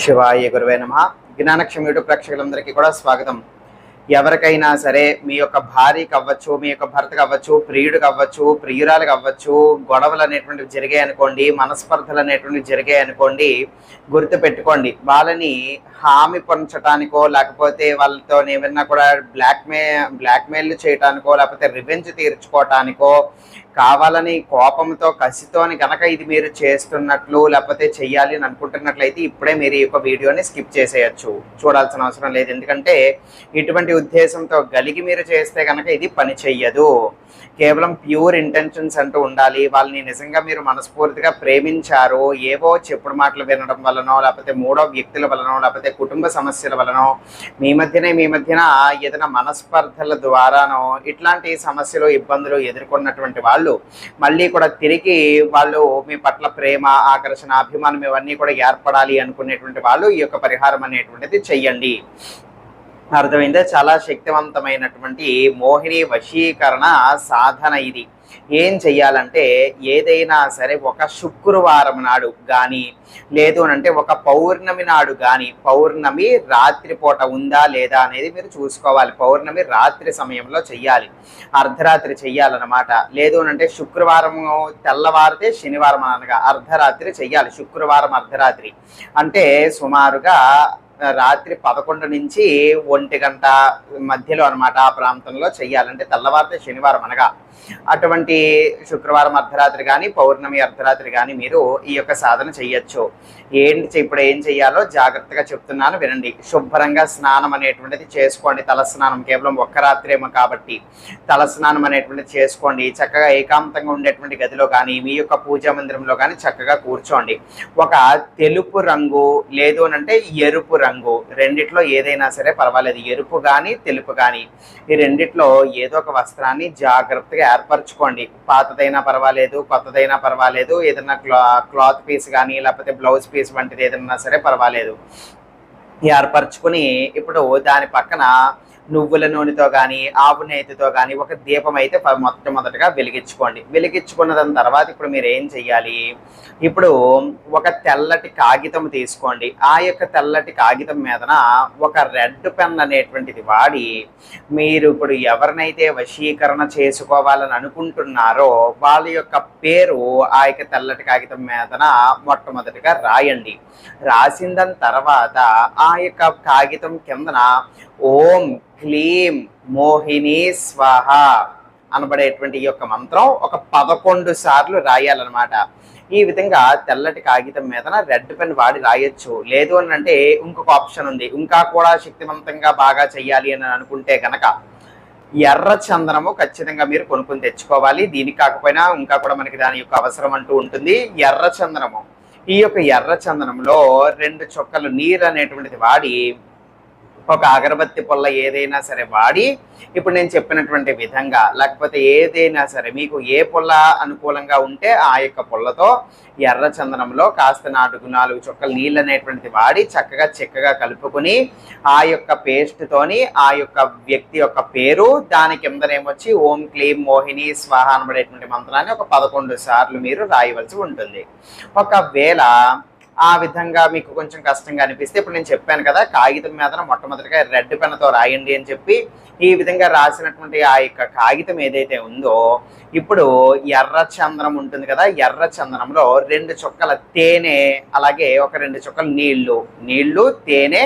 శివాయ గురువే నమః. జ్ఞానక్షం యూట్యూబ్ ప్రేక్షకులందరికీ కూడా స్వాగతం. ఎవరికైనా సరే మీ యొక్క భార్యకి అవ్వచ్చు, మీ యొక్క భర్తకు అవ్వచ్చు, ప్రియుడికి అవ్వచ్చు, ప్రియురాలకు అవ్వచ్చు, గొడవలు అనేటువంటివి జరిగాయి అనుకోండి, మనస్పర్ధలు అనేటువంటివి జరిగాయి అనుకోండి, గుర్తు పెట్టుకోండి. వాళ్ళని హామీ పొందటానికో, లేకపోతే వాళ్ళతో ఏమన్నా కూడా బ్లాక్మెయిల్ చేయటానికో, లేకపోతే రివెంజ్ తీర్చుకోవటానికో, కావాలని కోపంతో కసితోని కనుక ఇది మీరు చేస్తున్నట్లు లేకపోతే చెయ్యాలి అని అనుకుంటున్నట్లయితే ఇప్పుడే మీరు ఈ యొక్క వీడియోని స్కిప్ చేసేయచ్చు, చూడాల్సిన అవసరం లేదు. ఎందుకంటే ఇటువంటి ఉద్దేశంతో గలిగి మీరు చేస్తే కనుక ఇది పని చెయ్యదు. కేవలం ప్యూర్ ఇంటెన్షన్స్ అంటూ ఉండాలి. వాళ్ళని నిజంగా మీరు మనస్ఫూర్తిగా ప్రేమించారు, ఏవో చెప్పుడు మాటలు వినడం వలనో, లేకపోతే మూడో వ్యక్తుల వలనో, లేకపోతే కుటుంబ సమస్యల వలనో, మీ మధ్యన ఏదైనా మనస్పర్ధల ద్వారానో ఇట్లాంటి సమస్యలు ఇబ్బందులు ఎదుర్కొన్నటువంటి వాళ్ళు మళ్ళీ కూడా తిరిగి వాళ్ళు మీ పట్ల ప్రేమ, ఆకర్షణ, అభిమానం ఇవన్నీ కూడా ఏర్పడాలి అనుకునేటువంటి వాళ్ళు ఈ యొక్క పరిహారం అనేటువంటిది చెయ్యండి. అర్థమైందా? చాలా శక్తివంతమైనటువంటి మోహిని వశీకరణ సాధన ఇది. ఏం చెయ్యాలంటే ఏదైనా సరే ఒక శుక్రవారం నాడు కానీ, లేదు అంటే ఒక పౌర్ణమి నాడు కానీ, పౌర్ణమి రాత్రిపూట ఉందా లేదా అనేది మీరు చూసుకోవాలి. పౌర్ణమి రాత్రి సమయంలో చెయ్యాలి, అర్ధరాత్రి చెయ్యాలన్నమాట. లేదు అంటే శుక్రవారం తెల్లవారితే శనివారం అనగా అర్ధరాత్రి చెయ్యాలి. శుక్రవారం అర్ధరాత్రి అంటే సుమారుగా రాత్రి 11 నుంచి 1 గంట మధ్యలో అనమాట, ఆ ప్రాంతంలో చెయ్యాలంటే తెల్లవారితే శనివారం అనగా అటువంటి శుక్రవారం అర్ధరాత్రి కానీ, పౌర్ణమి అర్ధరాత్రి కానీ మీరు ఈ యొక్క సాధన చెయ్యొచ్చు. ఇప్పుడు ఏం చెయ్యాలో జాగ్రత్తగా చెప్తున్నాను, వినండి. శుభ్రంగా స్నానం అనేటువంటిది చేసుకోండి. తలస్నానం కేవలం ఒక్క రాత్రేమో కాబట్టి తలస్నానం అనేటువంటిది చేసుకోండి. చక్కగా ఏకాంతంగా ఉండేటువంటి గదిలో కానీ, మీ యొక్క పూజా మందిరంలో కానీ చక్కగా కూర్చోండి. ఒక తెలుపు రంగు, లేదు అంటే ఎరుపు రంగు, రెండిట్లో ఏదైనా సరే పర్వాలేదు. ఎరుపు కానీ తెలుపు కానీ ఈ రెండిట్లో ఏదో ఒక వస్త్రాన్ని జాగ్రత్తగా ఏర్పరచుకోండి. పాతదైనా పర్వాలేదు, కొత్తదైనా పర్వాలేదు. ఏదైనా క్లాత్ పీస్ కానీ, లేకపోతే బ్లౌజ్ పీస్ వంటిది ఏదైనా సరే పర్వాలేదు. ఏర్పరచుకుని ఇప్పుడు దాని పక్కన నువ్వుల నూనెతో కానీ, ఆవు నేతితో కానీ ఒక దీపం అయితే మొట్టమొదటిగా వెలిగించుకోండి. వెలిగించుకున్న తర్వాత ఇప్పుడు మీరు ఏం చెయ్యాలి, ఇప్పుడు ఒక తెల్లటి కాగితం తీసుకోండి. ఆ యొక్క తెల్లటి కాగితం మీదన ఒక రెడ్ పెన్ అనేటువంటిది వాడి మీరు ఇప్పుడు ఎవరినైతే వశీకరణ చేసుకోవాలని అనుకుంటున్నారో వాళ్ళ యొక్క పేరు ఆ యొక్క తెల్లటి కాగితం మీదన మొట్టమొదటిగా రాయండి. రాసిన తర్వాత ఆ యొక్క కాగితం కిందన ఓం క్లీం మోహిని స్వాహ అనబడేటువంటి ఈ యొక్క మంత్రం ఒక 11 సార్లు రాయాలన్నమాట. ఈ విధంగా తెల్లటి కాగితం మీదన రెడ్ పెన్ వాడి రాయొచ్చు. లేదు అని అంటే ఇంకొక ఆప్షన్ ఉంది, ఇంకా కూడా శక్తివంతంగా బాగా చెయ్యాలి అని అనుకుంటే కనుక ఎర్ర చందనము ఖచ్చితంగా మీరు కొనుక్కొని తెచ్చుకోవాలి. దీనికి కాకపోయినా ఇంకా కూడా మనకి దాని యొక్క అవసరం అంటూ ఉంటుంది. ఎర్ర చందనము, ఈ యొక్క ఎర్ర చందనంలో 2 చుక్కలు నీరు అనేటువంటిది వాడి ఒక అగరబత్తి పొల్ల ఏదైనా సరే వాడి ఇప్పుడు నేను చెప్పినటువంటి విధంగా, లేకపోతే ఏదైనా సరే మీకు ఏ పొల్ల అనుకూలంగా ఉంటే ఆ యొక్క పొల్లతో ఎర్ర చందనంలో కాస్త 4 చుక్కలు నీళ్ళు అనేటువంటిది వాడి చక్కగా చిక్కగా కలుపుకొని ఆ యొక్క పేస్ట్తోని ఆ యొక్క వ్యక్తి యొక్క పేరు, దాని కిందనేమొచ్చి ఓం క్లీం మోహిని స్వాహ అనబడేటువంటి మంత్రాన్ని ఒక 11 సార్లు మీరు రాయవలసి ఉంటుంది. ఒకవేళ ఆ విధంగా మీకు కొంచెం కష్టంగా అనిపిస్తే ఇప్పుడు నేను చెప్పాను కదా, కాగితం మీద మొట్టమొదటిగా రెడ్ పెన్తో రాయండి అని చెప్పి, ఈ విధంగా రాసినటువంటి ఆ యొక్క కాగితం ఏదైతే ఉందో ఇప్పుడు ఎర్ర చందనం ఉంటుంది కదా, ఎర్ర చందనంలో 2 చుక్కల తేనె, అలాగే ఒక 2 చుక్కల నీళ్లు తేనె,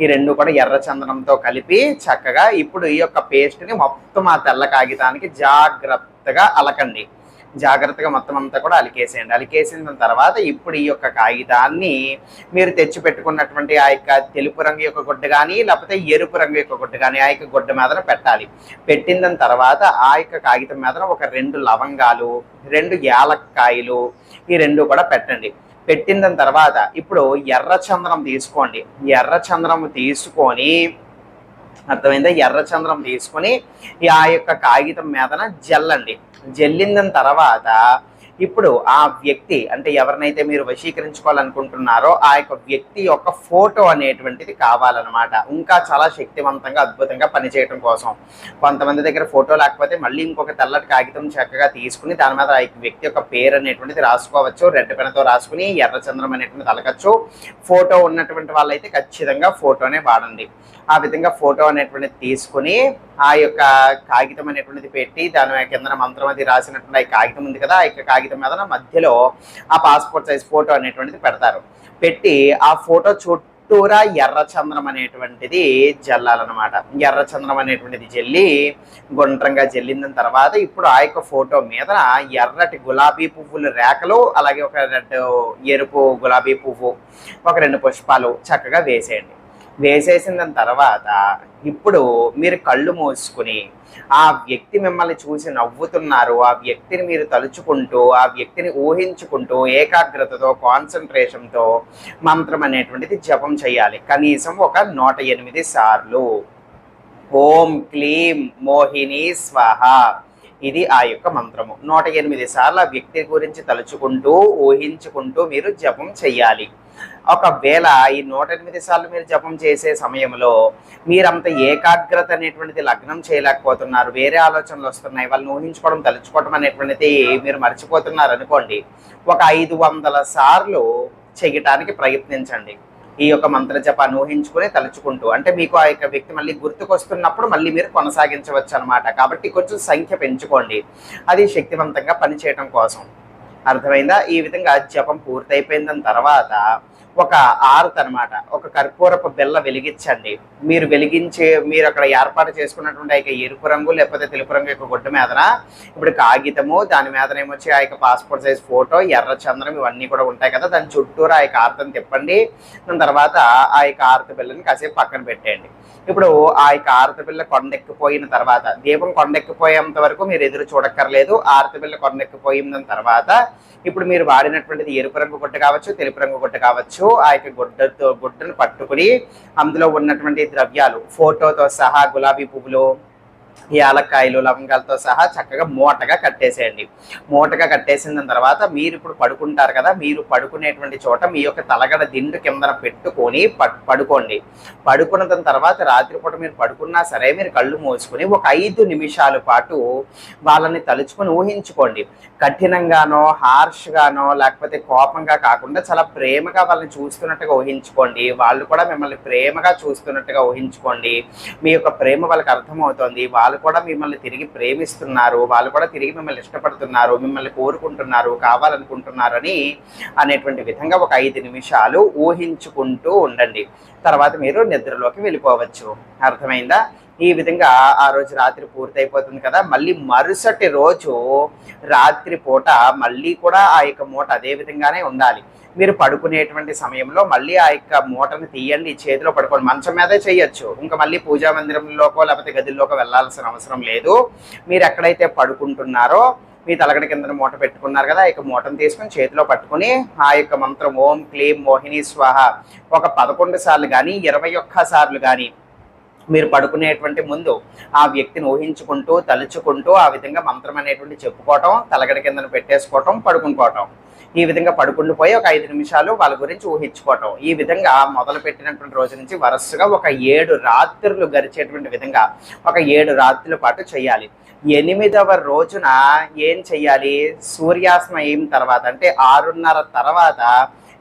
ఈ 2 కూడా ఎర్ర చందనంతో కలిపి చక్కగా ఇప్పుడు ఈ యొక్క పేస్ట్ని మొత్తం ఆ తెల్ల కాగితానికి జాగ్రత్తగా అలకండి. జాగ్రత్తగా మొత్తం అంతా కూడా అలికేసేయండి. అలికేసిన తర్వాత ఇప్పుడు ఈ యొక్క కాగితాన్ని మీరు తెచ్చి పెట్టుకున్నటువంటి ఆ యొక్క తెలుపు రంగు యొక్క గుడ్డ కానీ, లేకపోతే ఎరుపు రంగు యొక్క గుడ్డ కానీ ఆ యొక్క గుడ్డ మీదన పెట్టాలి. పెట్టిన తర్వాత ఆ యొక్క కాగితం మీదన ఒక 2 లవంగాలు, 2 యాలక్కాయలు ఈ 2 కూడా పెట్టండి. పెట్టిన తర్వాత ఇప్పుడు ఎర్ర చందనం తీసుకోండి. ఎర్ర చందనం తీసుకొని, అర్థమైందా, ఎర్ర చందనం తీసుకొని ఆ యొక్క కాగితం మీదన జల్లండి. జల్లిన తర్వాత ఇప్పుడు ఆ వ్యక్తి అంటే ఎవరినైతే మీరు వశీకరించుకోవాలనుకుంటున్నారో ఆ యొక్క వ్యక్తి యొక్క ఫోటో అనేటువంటిది కావాలన్నమాట. ఇంకా చాలా శక్తివంతంగా అద్భుతంగా పనిచేయడం కోసం కొంతమంది దగ్గర ఫోటో లేకపోతే మళ్ళీ ఇంకొక తెల్లటి కాగితం చక్కగా తీసుకుని దాని మీద ఆ వ్యక్తి యొక్క పేరు అనేటువంటిది రాసుకోవచ్చు. రెడ్ పెన్తో రాసుకుని ఎర్రచంద్రం అనేటువంటిది అలకచ్చు. ఫోటో ఉన్నటువంటి వాళ్ళైతే ఖచ్చితంగా ఫోటోనే వాడండి. ఆ విధంగా ఫోటో అనేటువంటిది తీసుకుని ఆ యొక్క కాగితం అనేటువంటిది పెట్టి దాని కింద మంత్రం అది రాసినటువంటి ఆ కాగితం ఉంది కదా, ఆ యొక్క కాగితం మీద మధ్యలో ఆ పాస్పోర్ట్ సైజ్ ఫోటో అనేటువంటిది పెడతారు. పెట్టి ఆ ఫోటో చుట్టూరా ఎర్రచంద్రం అనేటువంటిది జల్లాలన్నమాట. ఎర్రచంద్రం అనేటువంటిది జల్లి గుండ్రంగా జల్లిన తర్వాత ఇప్పుడు ఆ యొక్క ఫోటో మీద ఎర్రటి గులాబీ పువ్వులు రేఖలు, అలాగే ఒక ఎరుపు గులాబీ పువ్వు, ఒక 2 పుష్పాలు చక్కగా వేసేయండి. వేసేసిన తర్వాత ఇప్పుడు మీరు కళ్ళు మూసుకుని ఆ వ్యక్తి మిమ్మల్ని చూసి నవ్వుతున్నారు, ఆ వ్యక్తిని మీరు తలుచుకుంటూ ఆ వ్యక్తిని ఊహించుకుంటూ ఏకాగ్రతతో కాన్సన్ట్రేషన్తో మంత్రం అనేటువంటిది జపం చేయాలి. కనీసం ఒక 108 సార్లు. ఓం క్లీం మోహిని స్వాహ, ఇది ఆ యొక్క మంత్రము. 108 సార్లు ఆ వ్యక్తి గురించి తలుచుకుంటూ ఊహించుకుంటూ మీరు జపం చెయ్యాలి. ఒకవేళ ఈ 108 సార్లు మీరు జపం చేసే సమయంలో మీరంత ఏకాగ్రత అనేటువంటిది లగ్నం చేయలేకపోతున్నారు, వేరే ఆలోచనలు వస్తున్నాయి, వాళ్ళని ఊహించుకోవడం తలుచుకోవడం అనేటువంటిది మీరు మర్చిపోతున్నారు అనుకోండి, ఒక 500 సార్లు చేయటానికి ప్రయత్నించండి. ఈ యొక్క మంత్ర జపాన్ని ఊహించుకుని తలుచుకుంటూ, అంటే మీకు ఆ యొక్క వ్యక్తి మళ్ళీ గుర్తుకొస్తున్నప్పుడు మళ్ళీ మీరు కొనసాగించవచ్చు అనమాట. కాబట్టి కొంచెం సంఖ్య పెంచుకోండి, అది శక్తివంతంగా పనిచేయటం కోసం. అర్థమైందా? ఈ విధంగా జపం పూర్తయిపోయిన తర్వాత ఒక ఆరతి అనమాట, ఒక కర్పూరపు బిళ్ళ వెలిగించండి. మీరు అక్కడ ఏర్పాటు చేసుకున్నటువంటి ఆ యొక్క ఎరుపు రంగు లేకపోతే తెలుపు రంగు యొక్క గుడ్డ మీదన ఇప్పుడు కాగితము, దాని మీదనేమొచ్చి ఆ యొక్క పాస్పోర్ట్ సైజ్ ఫోటో, ఎర్ర చంద్రం ఇవన్నీ కూడా ఉంటాయి కదా, దాని చుట్టూరు ఆ యొక్క ఆరతిని తిప్పండి. దాని తర్వాత ఆ యొక్క ఆరతి బిళ్ళని కాసేపు పక్కన పెట్టేయండి. ఇప్పుడు ఆ యొక్క ఆరతి బిళ్ళ కొండెక్కిపోయిన తర్వాత, దీపం కొండెక్కిపోయేంత వరకు మీరు ఎదురు చూడక్కర్లేదు. ఆరతి బిళ్ళ కొండెక్కిపోయిన తర్వాత ఇప్పుడు మీరు వాడినటువంటిది ఎరుపు రంగు గుడ్డ కావచ్చు, తెలుపు రంగు గుడ్డ కావచ్చు, ఆ యొక్క గుడ్డను పట్టుకుని అందులో ఉన్నటువంటి ద్రవ్యాలు ఫోటోతో సహా గులాబీ పువ్వులు, యాలక్కాయలు, లవంగాలతో సహా చక్కగా మూటగా కట్టేసేయండి. మూటగా కట్టేసిన తర్వాత మీరు ఇప్పుడు పడుకుంటారు కదా, మీరు పడుకునేటువంటి చోట మీ యొక్క తలగడ దిండు కిందన పెట్టుకొని పడుకోండి. పడుకున్న తర్వాత రాత్రిపూట మీరు పడుకున్నా సరే మీరు కళ్ళు మూసుకుని ఒక 5 నిమిషాల పాటు వాళ్ళని తలుచుకొని ఊహించుకోండి. కఠినంగానో హార్ష్గానో లేకపోతే కోపంగా కాకుండా చాలా ప్రేమగా వాళ్ళని చూస్తున్నట్టుగా ఊహించుకోండి. వాళ్ళు కూడా మిమ్మల్ని ప్రేమగా చూస్తున్నట్టుగా ఊహించుకోండి. మీ యొక్క ప్రేమ వాళ్ళకి అర్థమవుతోంది, వాళ్ళు కూడా మిమ్మల్ని తిరిగి ప్రేమిస్తున్నారు, వాళ్ళు కూడా తిరిగి మిమ్మల్ని ఇష్టపడుతున్నారు, మిమ్మల్ని కోరుకుంటున్నారు, కావాలనుకుంటున్నారు అని అనేటువంటి విధంగా ఒక 5 నిమిషాలు ఊహించుకుంటూ ఉండండి. తర్వాత మీరు నిద్రలోకి వెళ్ళిపోవచ్చు. అర్థమైందా? ఈ విధంగా ఆ రోజు రాత్రి పూర్తయిపోతుంది కదా, మళ్ళీ మరుసటి రోజు రాత్రి పూట మళ్ళీ కూడా ఆ యొక్క మూట అదే విధంగానే ఉండాలి. మీరు పడుకునేటువంటి సమయంలో మళ్ళీ ఆ యొక్క మూటను తీయండి, చేతిలో పడుకోండి. మంచం మీదే చేయొచ్చు, ఇంకా మళ్ళీ పూజా మందిరంలోకో లేకపోతే గదిలోకో వెళ్ళాల్సిన అవసరం లేదు. మీరు ఎక్కడైతే పడుకుంటున్నారో మీ తలగడ కింద మూట పెట్టుకున్నారు కదా, ఆ యొక్క మూటను తీసుకుని చేతిలో పట్టుకుని ఆ యొక్క మంత్రం ఓం క్లీం మోహిని స్వాహ ఒక 11 సార్లు కానీ 21 సార్లు కానీ మీరు పడుకునేటువంటి ముందు ఆ వ్యక్తిని ఊహించుకుంటూ తలుచుకుంటూ ఆ విధంగా మంత్రం అనేటువంటి చెప్పుకోవటం, తలగడ కిందను పెట్టేసుకోవటం, పడుకుంటుకోవటం. ఈ విధంగా పడుకుండిపోయి ఒక 5 నిమిషాలు వాళ్ళ గురించి ఊహించుకోవటం. ఈ విధంగా మొదలు పెట్టినటువంటి రోజు నుంచి వరుసగా ఒక 7 రాత్రులు గడిచేటువంటి విధంగా ఒక 7 రాత్రుల పాటు చేయాలి. 8వ రోజున ఏం చెయ్యాలి? సూర్యాస్తమయం తర్వాత అంటే 6:30 తర్వాత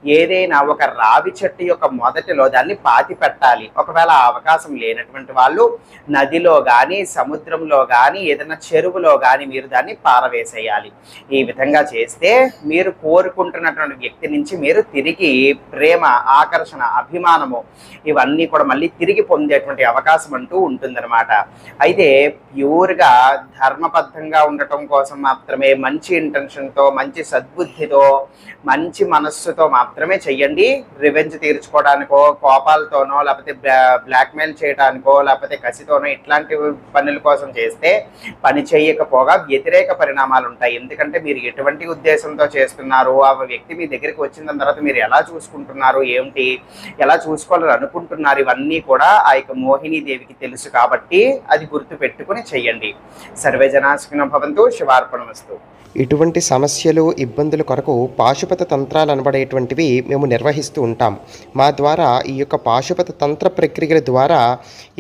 ఏదైనా ఒక రావి చెట్టు యొక్క మొదటిలో దాన్ని పాతి పెట్టాలి. ఒకవేళ అవకాశం లేనటువంటి వాళ్ళు నదిలో కానీ సముద్రంలో కానీ ఏదైనా చెరువులో కానీ మీరు దాన్ని పారవేసేయాలి. ఈ విధంగా చేస్తే మీరు కోరుకుంటున్నటువంటి వ్యక్తి నుంచి మీరు తిరిగి ప్రేమ, ఆకర్షణ, అభిమానము ఇవన్నీ కూడా మళ్ళీ తిరిగి పొందేటువంటి అవకాశం అంటూ ఉంటుందన్నమాట. అయితే ప్యూర్గా ధర్మబద్ధంగా ఉండటం కోసం మాత్రమే, మంచి ఇంటెన్షన్తో, మంచి సద్బుద్ధితో, మంచి మనస్సుతో మాత్రమే చెయ్యండి. రివెంజ్ తీర్చుకోవడానికో, కోపాలతోనో, లేకపోతే బ్లాక్మెయిల్ చేయడానికో, లేకపోతే కసితోనో ఇట్లాంటి పనుల కోసం చేస్తే పని చేయకపోగా వ్యతిరేక పరిణామాలు ఉంటాయి. ఎందుకంటే మీరు ఎటువంటి ఉద్దేశంతో చేస్తున్నారు, ఆ వ్యక్తి మీ దగ్గరికి వచ్చిన తర్వాత మీరు ఎలా చూసుకుంటున్నారు, ఏమిటి, ఎలా చూసుకోవాలని అనుకుంటున్నారు, ఇవన్నీ కూడా ఆ యొక్క మోహిని దేవికి తెలుసు. కాబట్టి అది గుర్తు పెట్టుకుని చెయ్యండి. సర్వే జనా సుఖినో భవంతు. శుభార్పణమస్తు. ఇటువంటి సమస్యలు ఇబ్బందుల కొరకు పాశుపత తంత్రాలు అనబడేటువంటివి మేము నిర్వహిస్తూ ఉంటాం. మా ద్వారా ఈ యొక్క పాశుపత తంత్ర ప్రక్రియల ద్వారా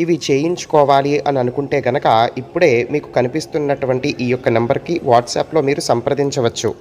ఇవి చేయించుకోవాలి అని అనుకుంటే గనక ఇప్పుడే మీకు కనిపిస్తున్నటువంటి ఈ యొక్క నెంబర్కి వాట్సాప్లో మీరు సంప్రదించవచ్చు.